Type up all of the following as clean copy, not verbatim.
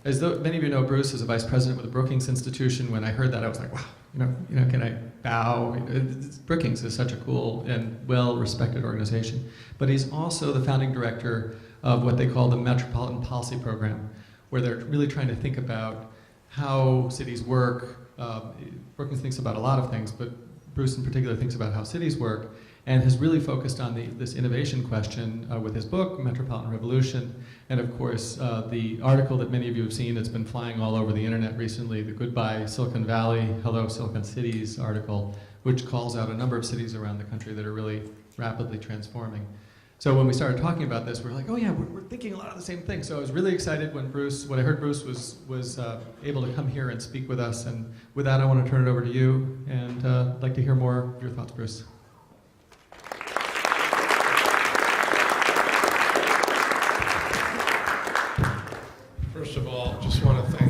as though many of you know, Bruce is a vice president with the Brookings Institution. When I heard that, I was like, wow, can I bow? Brookings is such a cool and well-respected organization. But he's also the founding director of what they call the Metropolitan Policy Program, where they're really trying to think about how cities work. Brookings thinks about a lot of things, but Bruce in particular thinks about how cities work, and has really focused on this innovation question with his book, Metropolitan Revolution, and of course the article that many of you have seen that's been flying all over the internet recently, the Goodbye Silicon Valley, Hello Silicon Cities article, which calls out a number of cities around the country that are really rapidly transforming. So when we started talking about this, we were like, oh yeah, we're thinking a lot of the same things. So I was really excited when I heard Bruce was able to come here and speak with us. And with that, I want to turn it over to you, and I'd like to hear more of your thoughts, Bruce. First of all, just want to thank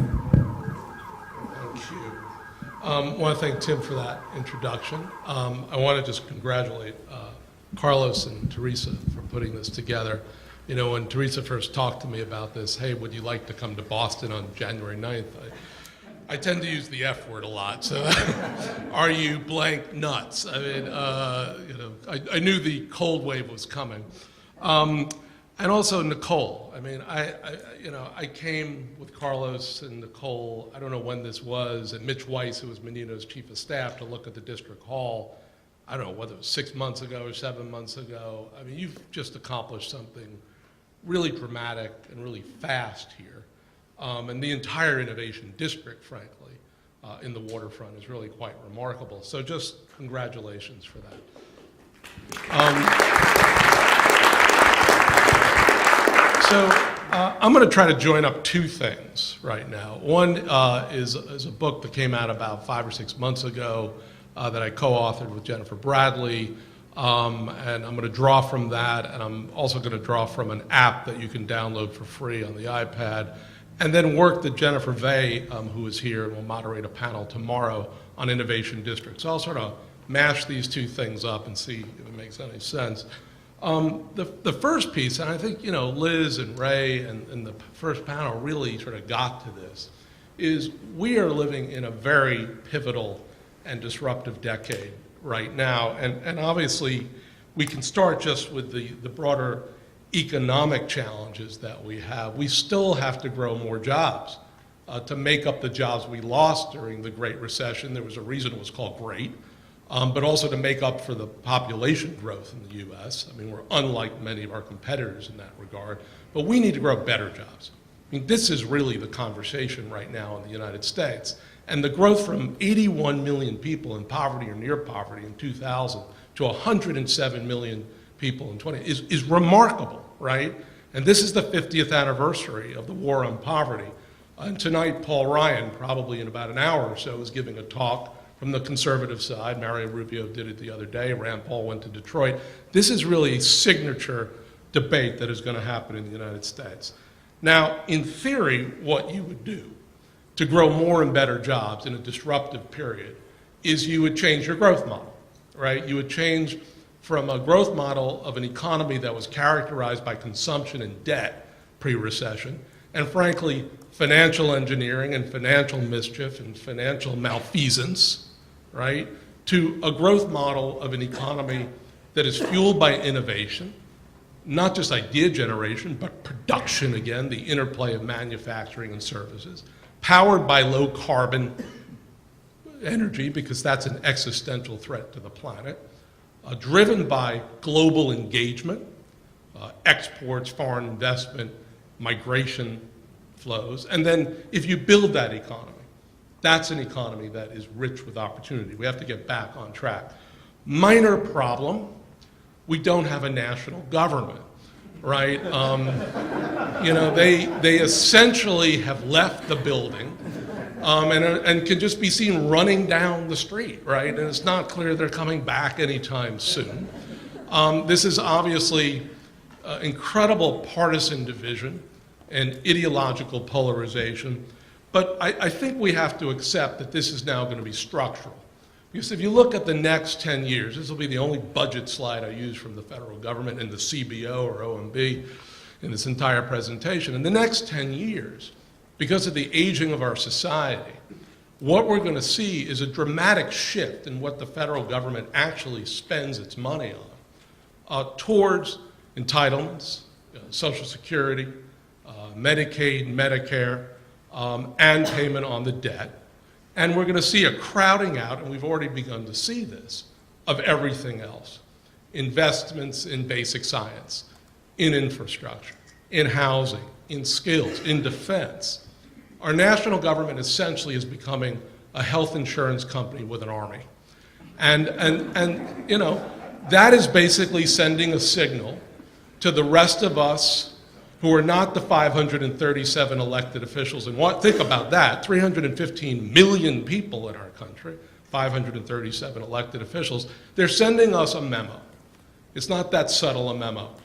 Tim for that introduction. I want to just congratulate Carlos and Teresa for putting this together. You know, when Teresa first talked to me about this, hey, would you like to come to Boston on January 9th? I tend to use the F word a lot, so are you blank nuts? I mean, I knew the cold wave was coming. And also Nicole. I mean, I came with Carlos and Nicole, I don't know when this was, and Mitch Weiss, who was Menino's chief of staff, to look at the district hall. I don't know whether it was 6 months ago or 7 months ago. I mean, you've just accomplished something really dramatic and really fast here. And the entire innovation district, frankly, in the waterfront is really quite remarkable. So just congratulations for that. I'm going to try to join up two things right now. One is a book that came out about 5 or 6 months ago that I co-authored with Jennifer Bradley, and I'm going to draw from that, and I'm also going to draw from an app that you can download for free on the iPad, and then work that Jennifer Vey, who is here and will moderate a panel tomorrow on Innovation District. So I'll sort of mash these two things up and see if it makes any sense. The first piece, and I think Liz and Ray and the first panel really sort of got to this, is we are living in a very pivotal and disruptive decade right now, and obviously we can start just with the broader economic challenges that we have. We still have to grow more jobs to make up the jobs we lost during the Great Recession. There was a reason it was called Great. But also to make up for the population growth in the U.S. I mean, we're unlike many of our competitors in that regard, but we need to grow better jobs. I mean, this is really the conversation right now in the United States. And the growth from 81 million people in poverty or near poverty in 2000 to 107 million people in 20 is remarkable, right? And this is the 50th anniversary of the war on poverty. And tonight, Paul Ryan, probably in about an hour or so, is giving a talk from the conservative side. Mario Rubio did it the other day. Rand Paul went to Detroit. This is really a signature debate that is going to happen in the United States. Now, in theory, what you would do to grow more and better jobs in a disruptive period is you would change your growth model, right? You would change from a growth model of an economy that was characterized by consumption and debt pre-recession, and frankly, financial engineering and financial mischief and financial malfeasance, right, to a growth model of an economy that is fueled by innovation, not just idea generation, but production again, the interplay of manufacturing and services, powered by low carbon energy, because that's an existential threat to the planet, driven by global engagement, exports, foreign investment, migration flows. And then if you build that economy, that's an economy that is rich with opportunity. We have to get back on track. Minor problem, we don't have a national government, right? They essentially have left the building and can just be seen running down the street, right? And it's not clear they're coming back anytime soon. This is obviously incredible partisan division and ideological polarization. But I think we have to accept that this is now going to be structural. Because if you look at the next 10 years, this will be the only budget slide I use from the federal government in the CBO or OMB in this entire presentation. In the next 10 years, because of the aging of our society, what we're going to see is a dramatic shift in what the federal government actually spends its money on towards entitlements, Social Security, Medicaid, Medicare, and payment on the debt. And we're going to see a crowding out, and we've already begun to see this, of everything else. Investments in basic science, in infrastructure, in housing, in skills, in defense. Our national government essentially is becoming a health insurance company with an army. And you know, that is basically sending a signal to the rest of us who are not the 537 elected officials. And think about that, 315 million people in our country, 537 elected officials. They're sending us a memo. It's not that subtle a memo.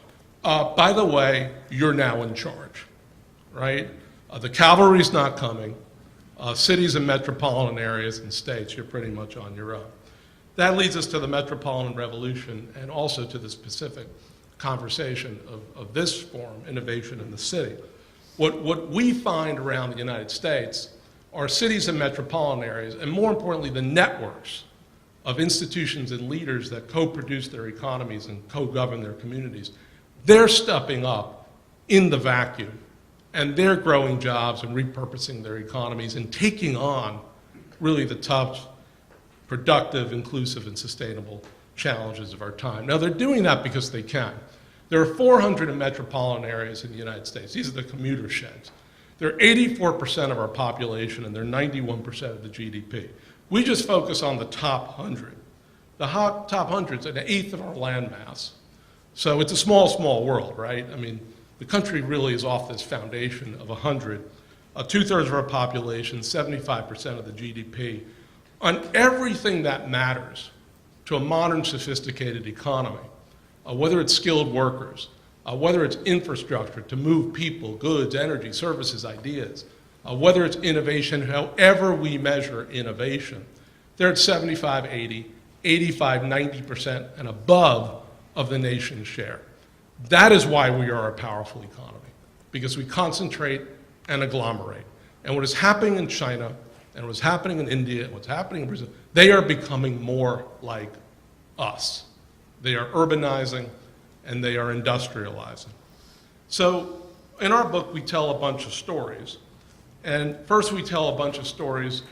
By the way, you're now in charge, right? The cavalry's not coming. Cities and metropolitan areas and states, you're pretty much on your own. That leads us to the Metropolitan Revolution and also to the specific conversation of this forum, innovation in the city. What we find around the United States are cities and metropolitan areas, and more importantly, the networks of institutions and leaders that co-produce their economies and co-govern their communities. They're stepping up in the vacuum, and they're growing jobs and repurposing their economies and taking on really the tough, productive, inclusive, and sustainable challenges of our time. Now, they're doing that because they can. There are 400 metropolitan areas in the United States. These are the commuter sheds. They're 84% of our population, and they're 91% of the GDP. We just focus on the top 100. The top 100 is an eighth of our land mass. So it's a small, small world, right? I mean, the country really is off this foundation of 100. Two-thirds of our population, 75% of the GDP. On everything that matters to a modern, sophisticated economy, whether it's skilled workers, whether it's infrastructure to move people, goods, energy, services, ideas, whether it's innovation, however we measure innovation, they're at 75, 80, 85, 90% and above of the nation's share. That is why we are a powerful economy, because we concentrate and agglomerate. And what is happening in China, and what's happening in India, and what's happening in Brazil, they are becoming more like us. They are urbanizing, and they are industrializing. So in our book, we tell a bunch of stories. And first, we tell a bunch of stories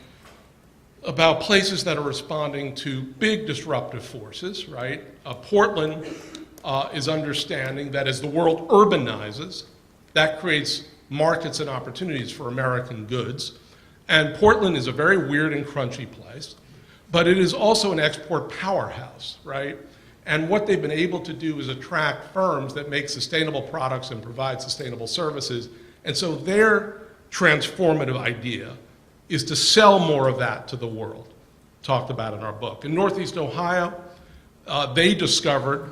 about places that are responding to big disruptive forces, right? Portland is understanding that as the world urbanizes, that creates markets and opportunities for American goods. And Portland is a very weird and crunchy place, but it is also an export powerhouse, right? And what they've been able to do is attract firms that make sustainable products and provide sustainable services. And so their transformative idea is to sell more of that to the world, talked about in our book. In Northeast Ohio, they discovered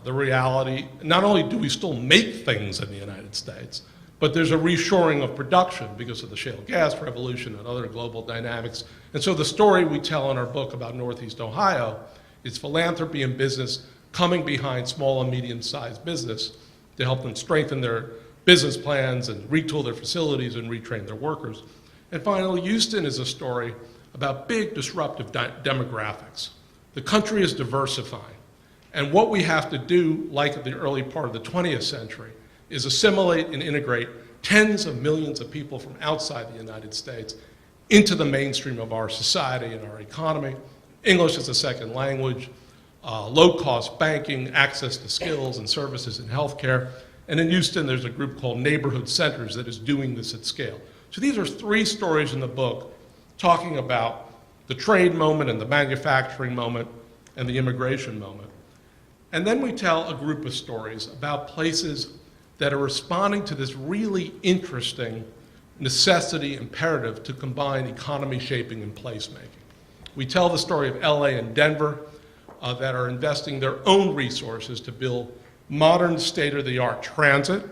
the reality, not only do we still make things in the United States, but there's a reshoring of production because of the shale gas revolution and other global dynamics. And so the story we tell in our book about Northeast Ohio is philanthropy and business coming behind small and medium-sized business to help them strengthen their business plans and retool their facilities and retrain their workers. And finally, Houston is a story about big disruptive demographics. The country is diversifying. And what we have to do, like at the early part of the 20th century, is assimilate and integrate tens of millions of people from outside the United States into the mainstream of our society and our economy. English as a second language, low-cost banking, access to skills and services in healthcare. And in Houston, there's a group called Neighborhood Centers that is doing this at scale. So these are three stories in the book talking about the trade moment and the manufacturing moment and the immigration moment. And then we tell a group of stories about places that are responding to this really interesting necessity imperative to combine economy shaping and placemaking. We tell the story of LA and Denver that are investing their own resources to build modern state-of-the-art transit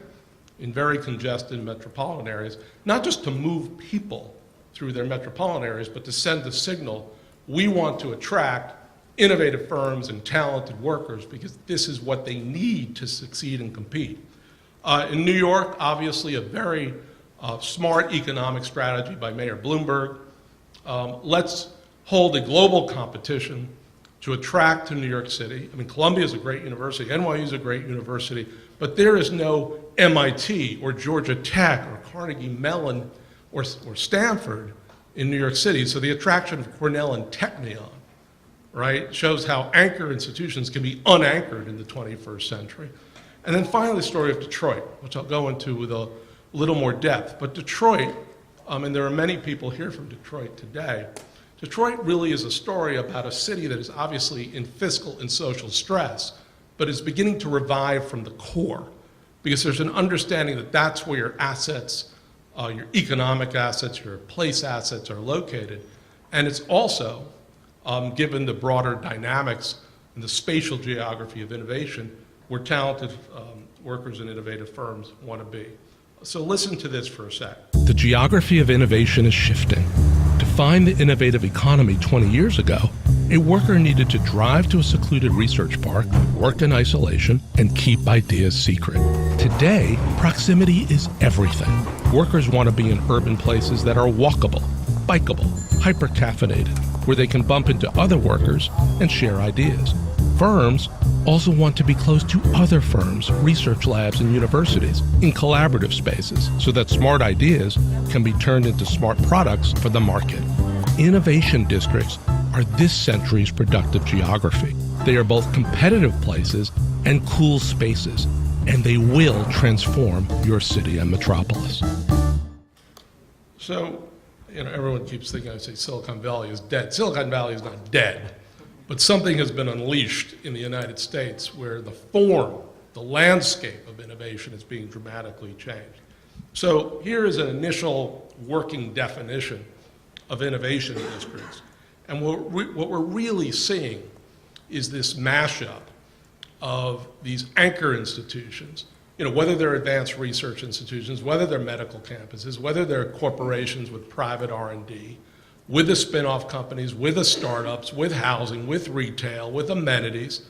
in very congested metropolitan areas, not just to move people through their metropolitan areas, but to send the signal, we want to attract innovative firms and talented workers because this is what they need to succeed and compete. In New York, obviously a very smart economic strategy by Mayor Bloomberg. Let's hold a global competition to attract to New York City. I mean, Columbia is a great university, NYU is a great university, but there is no MIT or Georgia Tech or Carnegie Mellon or Stanford in New York City. So the attraction of Cornell and Technion, right, shows how anchor institutions can be unanchored in the 21st century. And then finally, the story of Detroit, which I'll go into with a little more depth. But Detroit, and there are many people here from Detroit today, Detroit really is a story about a city that is obviously in fiscal and social stress, but is beginning to revive from the core, because there's an understanding that that's where your assets, your economic assets, your place assets are located. And it's also, given the broader dynamics and the spatial geography of innovation, where talented workers and innovative firms want to be. So listen to this for a sec. The geography of innovation is shifting. To find the innovative economy 20 years ago, a worker needed to drive to a secluded research park, work in isolation, and keep ideas secret. Today, proximity is everything. Workers want to be in urban places that are walkable, bikeable, hyper-caffeinated, where they can bump into other workers and share ideas. Firms also want to be close to other firms, research labs, and universities in collaborative spaces so that smart ideas can be turned into smart products for the market. Innovation districts are this century's productive geography. They are both competitive places and cool spaces, and they will transform your city and metropolis. So, everyone keeps thinking I say Silicon Valley is dead. Silicon Valley is not dead. But something has been unleashed in the United States where the form, the landscape of innovation is being dramatically changed. So here is an initial working definition of innovation districts. And what we're really seeing is this mashup of these anchor institutions, whether they're advanced research institutions, whether they're medical campuses, whether they're corporations with private R&D, with the spin-off companies, with the startups, with housing, with retail, with amenities,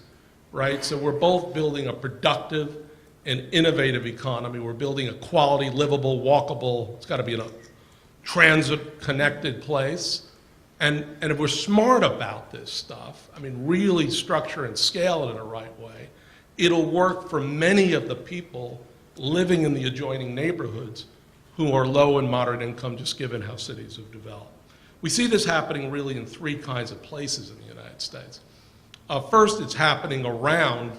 right? So we're both building a productive and innovative economy. We're building a quality, livable, walkable, it's got to be in a transit-connected place. And if we're smart about this stuff, really structure and scale it in the right way, it'll work for many of the people living in the adjoining neighborhoods who are low and moderate income, just given how cities have developed. We see this happening really in three kinds of places in the United States. First, it's happening around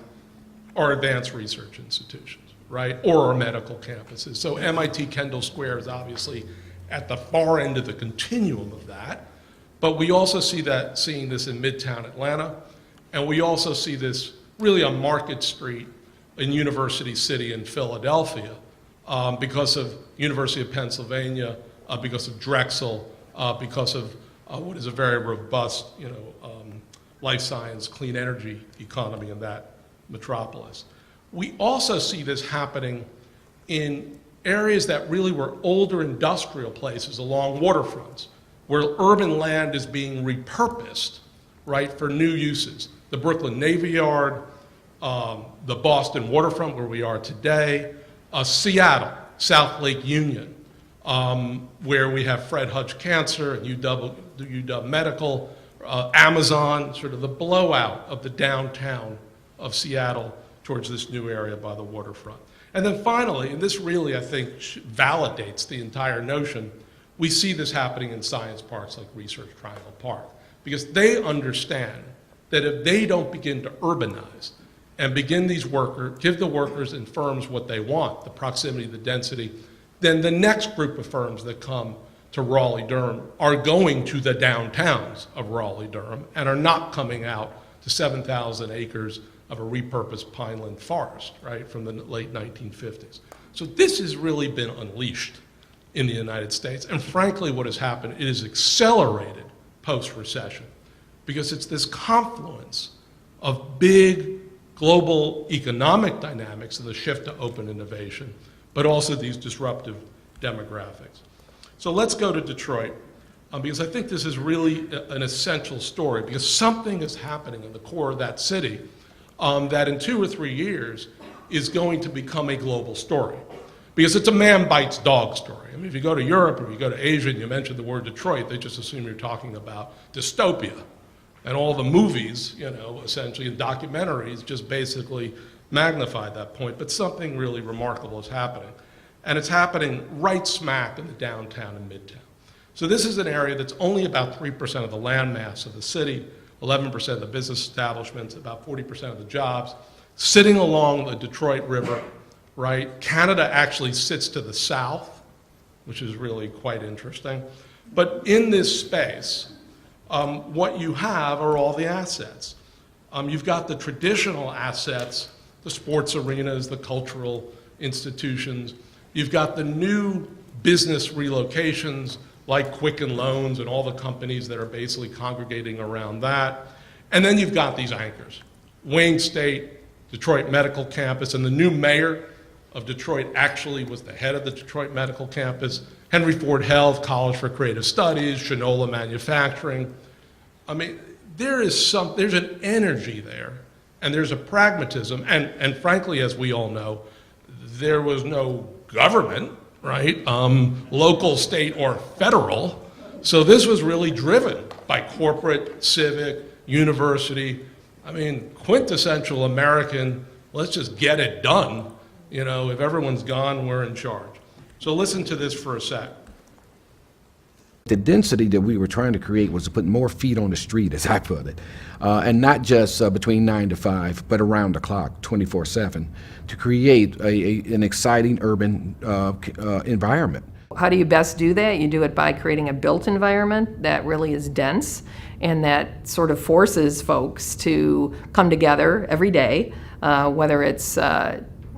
our advanced research institutions, right, or our medical campuses. So MIT Kendall Square is obviously at the far end of the continuum of that, but we also seeing this in Midtown Atlanta, and we also see this really on Market Street in University City in Philadelphia because of University of Pennsylvania, because of Drexel, because of what is a very robust, life science, clean energy economy in that metropolis. We also see this happening in areas that really were older industrial places along waterfronts, where urban land is being repurposed, right, for new uses. The Brooklyn Navy Yard, the Boston waterfront where we are today, Seattle, South Lake Union, where we have Fred Hutch Cancer and UW Medical, Amazon, sort of the blowout of the downtown of Seattle towards this new area by the waterfront. And then finally, and this really, I think, validates the entire notion, we see this happening in science parks like Research Triangle Park, because they understand that if they don't begin to urbanize and begin give the workers and firms what they want, the proximity, the density, then the next group of firms that come to Raleigh-Durham are going to the downtowns of Raleigh-Durham and are not coming out to 7,000 acres of a repurposed pineland forest, right, from the late 1950s. So this has really been unleashed in the United States. And frankly, what has happened, it is accelerated post-recession because it's this confluence of big global economic dynamics of the shift to open innovation, but also these disruptive demographics. So let's go to Detroit, because I think this is really an essential story, because something is happening in the core of that city that in 2 or 3 years is going to become a global story. because it's a man bites dog story. I mean, if you go to Europe or if you go to Asia and you mention the word Detroit, they just assume you're talking about dystopia. And all the movies, essentially, and documentaries just basically magnify that point. But something really remarkable is happening. And it's happening right smack in the downtown and midtown. So this is an area that's only about 3% of the land mass of the city, 11% of the business establishments, about 40% of the jobs, sitting along the Detroit River, right? Canada actually sits to the south, which is really quite interesting. But in this space, what you have are all the assets. You've got the traditional assets, the sports arenas, the cultural institutions. You've got the new business relocations like Quicken Loans and all the companies that are basically congregating around that. And then you've got these anchors. Wayne State, Detroit Medical Campus, and the new mayor of Detroit actually was the head of the Detroit Medical Campus, Henry Ford Health, College for Creative Studies, Shinola Manufacturing. I mean, there's an energy there, and there's a pragmatism, and frankly, as we all know, there was no government, right? Local, state, or federal. So this was really driven by corporate, civic, university. I mean, quintessential American, let's just get it done. If everyone's gone, we're in charge. So listen to this for a sec. The density that we were trying to create was to put more feet on the street, as I put it, and not just between 9 to 5, but around the clock, 24/7, to create an exciting urban environment. How do you best do that? You do it by creating a built environment that really is dense and that sort of forces folks to come together every day, whether it's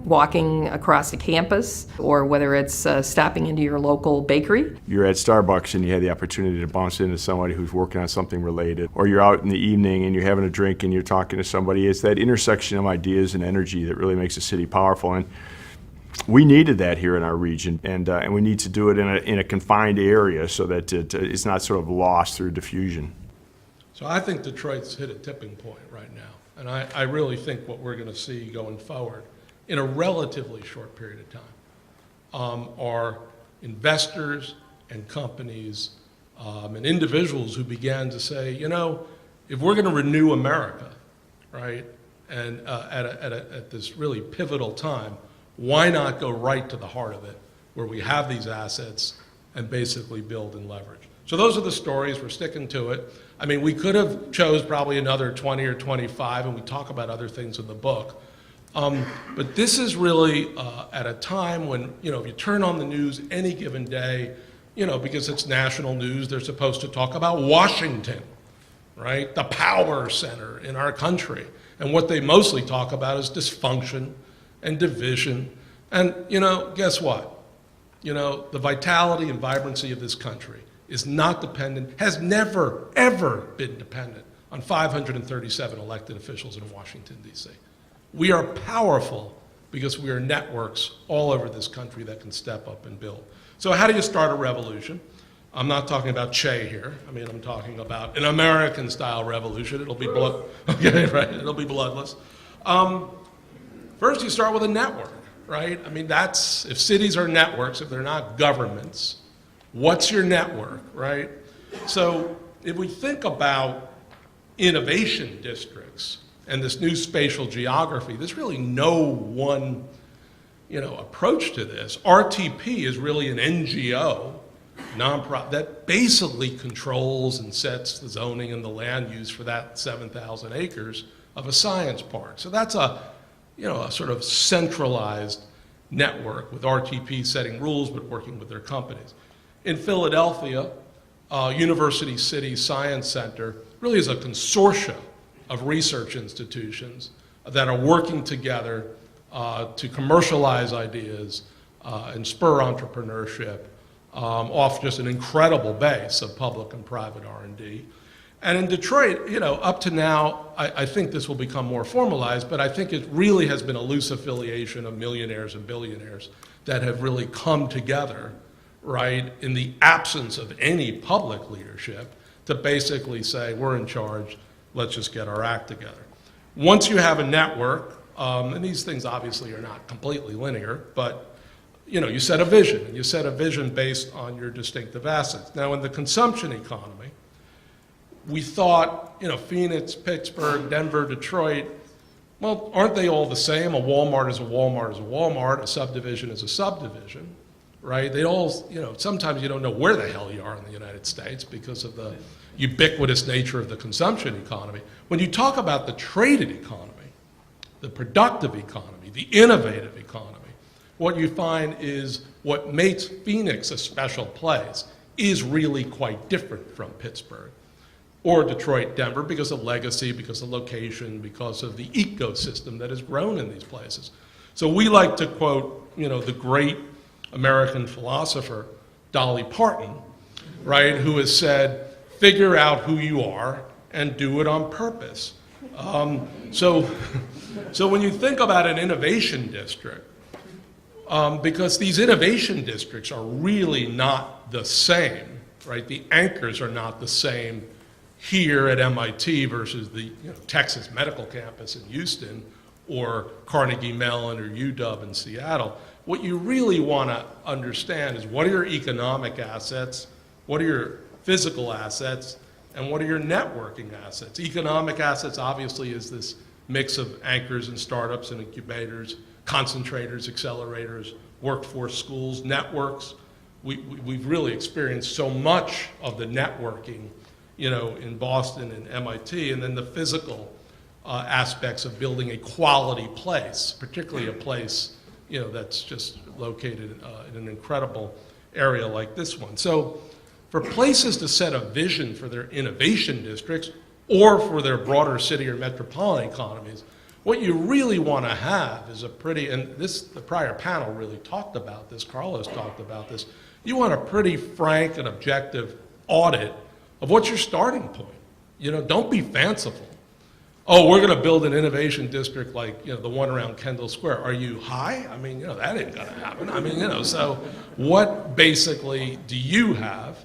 walking across the campus or whether it's stopping into your local bakery. You're at Starbucks and you have the opportunity to bounce into somebody who's working on something related, or you're out in the evening and you're having a drink and you're talking to somebody. It's that intersection of ideas and energy that really makes a city powerful. And we needed that here in our region, and we need to do it in a confined area so that it's not sort of lost through diffusion. So I think Detroit's hit a tipping point right now, and I really think what we're going to see going forward in a relatively short period of time are investors and companies and individuals who began to say, if we're going to renew America, right, and at this really pivotal time, why not go right to the heart of it, where we have these assets and basically build and leverage? So those are the stories. We're sticking to it. I mean, we could have chose probably another 20 or 25, and we talk about other things in the book. But this is really at a time when, if you turn on the news any given day, because it's national news, they're supposed to talk about Washington, right? The power center in our country. And what they mostly talk about is dysfunction and division. And, guess what? The vitality and vibrancy of this country is not dependent, has never, ever been dependent on 537 elected officials in Washington, D.C. We are powerful because we are networks all over this country that can step up and build. So how do you start a revolution? I'm not talking about Che here. I mean, I'm talking about an American-style revolution. It'll be It'll be bloodless. First, you start with a network, right? I mean, if cities are networks, if they're not governments, what's your network, right? So if we think about innovation districts and this new spatial geography, there's really no one, approach to this. RTP is really an NGO, nonprofit, that basically controls and sets the zoning and the land use for that 7,000 acres of a science park. So that's a sort of centralized network with RTP setting rules but working with their companies. In Philadelphia, University City Science Center really is a consortium of research institutions that are working together to commercialize ideas and spur entrepreneurship off just an incredible base of public and private R&D. And in Detroit, up to now, I think this will become more formalized, but I think it really has been a loose affiliation of millionaires and billionaires that have really come together, right, in the absence of any public leadership to basically say, we're in charge, let's just get our act together. Once you have a network, and these things obviously are not completely linear, but you set a vision, and you set a vision based on your distinctive assets. Now, in the consumption economy, we thought, Phoenix, Pittsburgh, Denver, Detroit, well, aren't they all the same? A Walmart is a Walmart is a Walmart, a subdivision is a subdivision, right? They all, sometimes you don't know where the hell you are in the United States because of the ubiquitous nature of the consumption economy. When you talk about the traded economy, the productive economy, the innovative economy, what you find is what makes Phoenix a special place is really quite different from Pittsburgh or Detroit, Denver, because of legacy, because of location, because of the ecosystem that has grown in these places. So we like to quote, the great American philosopher, Dolly Parton, right, who has said, figure out who you are and do it on purpose. So when you think about an innovation district, because these innovation districts are really not the same, right? The anchors are not the same here at MIT versus the Texas Medical Campus in Houston or Carnegie Mellon or UW in Seattle. What you really want to understand is what are your economic assets, what are your physical assets, and what are your networking assets. Economic assets obviously is this mix of anchors and startups and incubators, concentrators, accelerators, workforce schools, networks. We've really experienced so much of the networking, in Boston and MIT, and then the physical aspects of building a quality place, particularly a place, that's just located in an incredible area like this one. So for places to set a vision for their innovation districts or for their broader city or metropolitan economies, what you really want to have is the prior panel really talked about this, Carlos talked about this, you want a pretty frank and objective audit of what's your starting point. Don't be fanciful. Oh, we're going to build an innovation district like, the one around Kendall Square. Are you high? I mean, that ain't going to happen. So what basically do you have,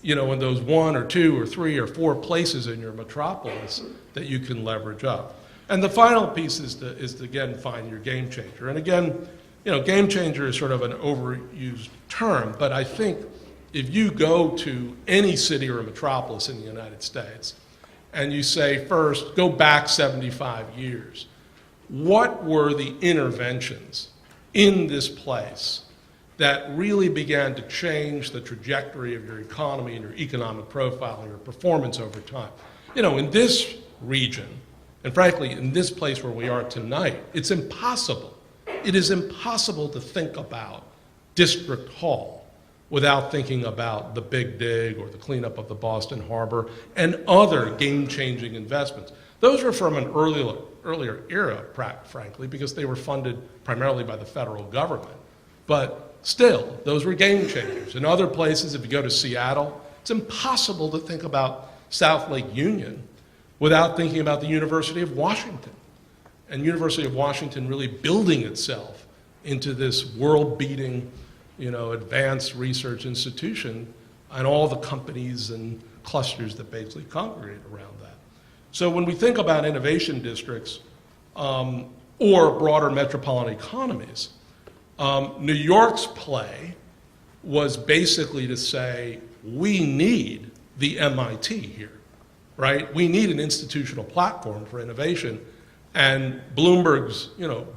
in those 1 or 2 or 3 or 4 places in your metropolis that you can leverage up? And the final piece is to again, find your game changer. And again, game changer is sort of an overused term, but I think if you go to any city or a metropolis in the United States and you say, first, go back 75 years, what were the interventions in this place that really began to change the trajectory of your economy and your economic profile and your performance over time? In this region, and frankly, in this place where we are tonight, it's impossible. It is impossible to think about District Hall without thinking about the Big Dig or the cleanup of the Boston Harbor and other game-changing investments. Those are from an earlier era, frankly, because they were funded primarily by the federal government. But still, those were game changers. In other places, if you go to Seattle, it's impossible to think about South Lake Union without thinking about the University of Washington. And University of Washington really building itself into this world-beating, advanced research institution and all the companies and clusters that basically congregate around that. So when we think about innovation districts or broader metropolitan economies, New York's play was basically to say, we need the MIT here, right? We need an institutional platform for innovation. And Bloomberg's,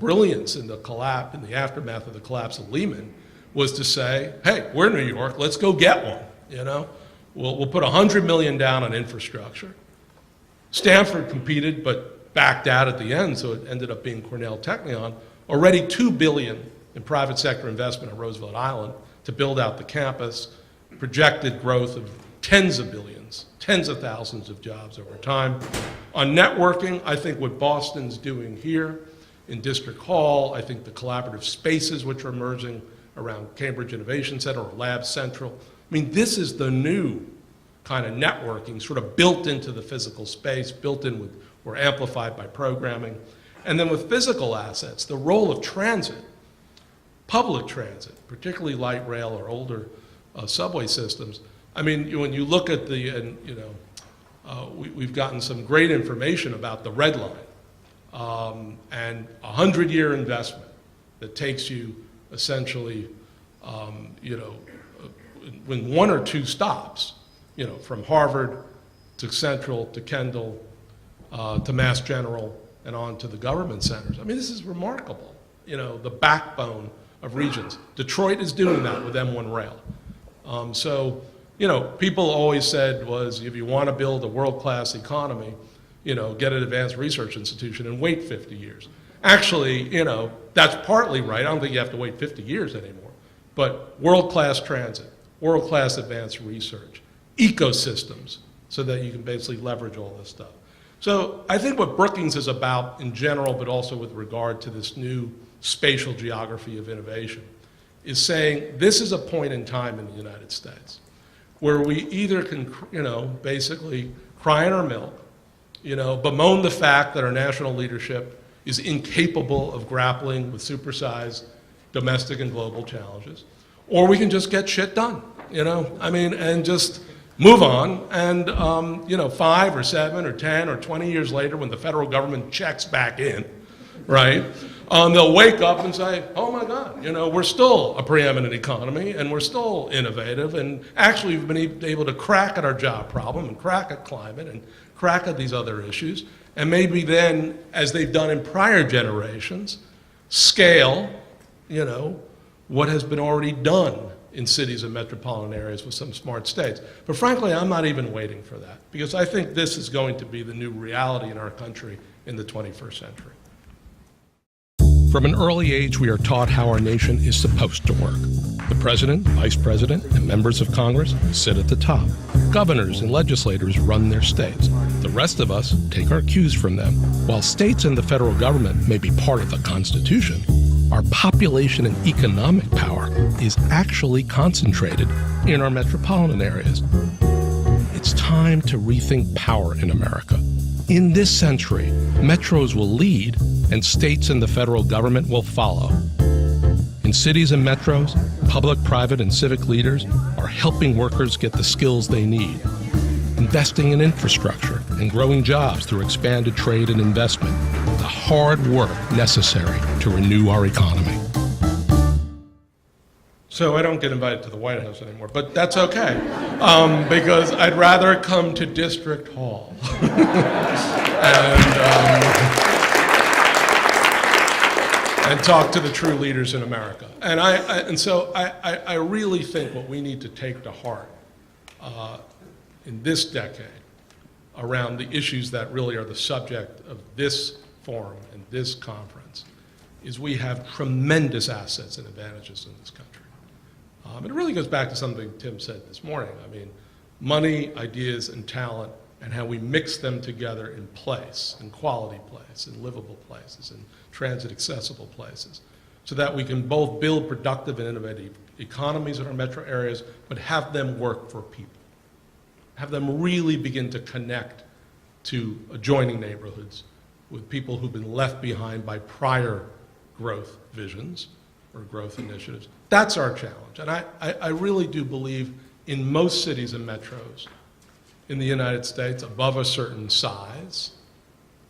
brilliance in the aftermath of the collapse of Lehman was to say, hey, we're New York, let's go get one, We'll put $100 million down on infrastructure. Stanford competed, but backed out at the end, so it ended up being Cornell Technion. Already $2 billion in private sector investment at Roosevelt Island to build out the campus, projected growth of tens of billions, tens of thousands of jobs over time. On networking, I think what Boston's doing here in District Hall, I think the collaborative spaces which are emerging around Cambridge Innovation Center or Lab Central, this is the new kind of networking sort of built into the physical space, built in with, or amplified by programming. And then with physical assets, the role of transit, public transit, particularly light rail or older subway systems. When you look at we've gotten some great information about the Red Line and a 100-year investment that takes you essentially You know, when one or two stops, you know, from Harvard to Central to Kendall to Mass General and on to the government centers. I mean, this is remarkable. You know, the backbone of regions. Detroit is doing that with M1 Rail. So, you know, people always said was if you want to build a world-class economy, you know, get an advanced research institution and wait 50 years. Actually, you know, that's partly right. I don't think you have to wait 50 years anymore. But world-class transit, world-class advanced research, ecosystems, so that you can basically leverage all this stuff. So I think what Brookings is about in general, but also with regard to this new spatial geography of innovation, is saying this is a point in time in the United States where we either can, you know, basically cry in our milk, you know, bemoan the fact that our national leadership is incapable of grappling with supersized domestic and global challenges, or we can just get shit done, you know, I mean, and just move on, and, you know, 5 or 7 or 10 or 20 years later when the federal government checks back in, right, they'll wake up and say, oh my God, you know, we're still a preeminent economy and we're still innovative, and actually we've been able to crack at our job problem and crack at climate and crack at these other issues, and maybe then, as they've done in prior generations, scale, you know, what has been already done in cities and metropolitan areas with some smart states. But frankly, I'm not even waiting for that, because I think this is going to be the new reality in our country in the 21st century. From an early age, we are taught how our nation is supposed to work. The president, vice president, and members of Congress sit at the top. Governors and legislators run their states. The rest of us take our cues from them. While states and the federal government may be part of the Constitution, our population and economic power is actually concentrated in our metropolitan areas. It's time to rethink power in America. In this century, metros will lead, and states and the federal government will follow. In cities and metros, public, private, and civic leaders are helping workers get the skills they need, investing in infrastructure and growing jobs through expanded trade and investment, the hard work necessary to renew our economy. So I don't get invited to the White House anymore, but that's okay, because I'd rather come to District Hall and talk to the true leaders in America. And so I really think what we need to take to heart in this decade around the issues that really are the subject of this forum and this conference is we have tremendous assets and advantages in this country. And it really goes back to something Tim said this morning. I mean, money, ideas, and talent, and how we mix them together in place, in quality place, in livable places, in transit-accessible places, so that we can both build productive and innovative economies in our metro areas, but have them work for people. Have them really begin to connect to adjoining neighborhoods with people who've been left behind by prior growth visions or growth initiatives. That's our challenge. And I really do believe in most cities and metros in the United States above a certain size,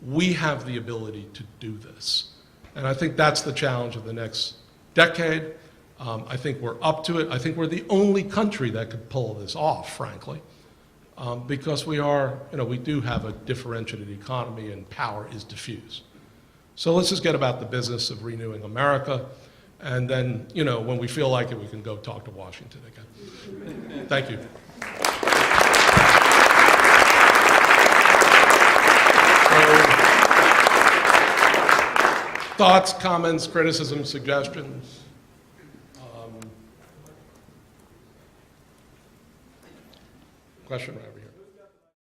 we have the ability to do this. And I think that's the challenge of the next decade. I think we're up to it. I think we're the only country that could pull this off, frankly, because we are, you know, we do have a differentiated economy and power is diffused. So let's just get about the business of renewing America. And then, you know, when we feel like it, we can go talk to Washington again. Thank you. Thoughts, comments, criticisms, suggestions? Question right over here.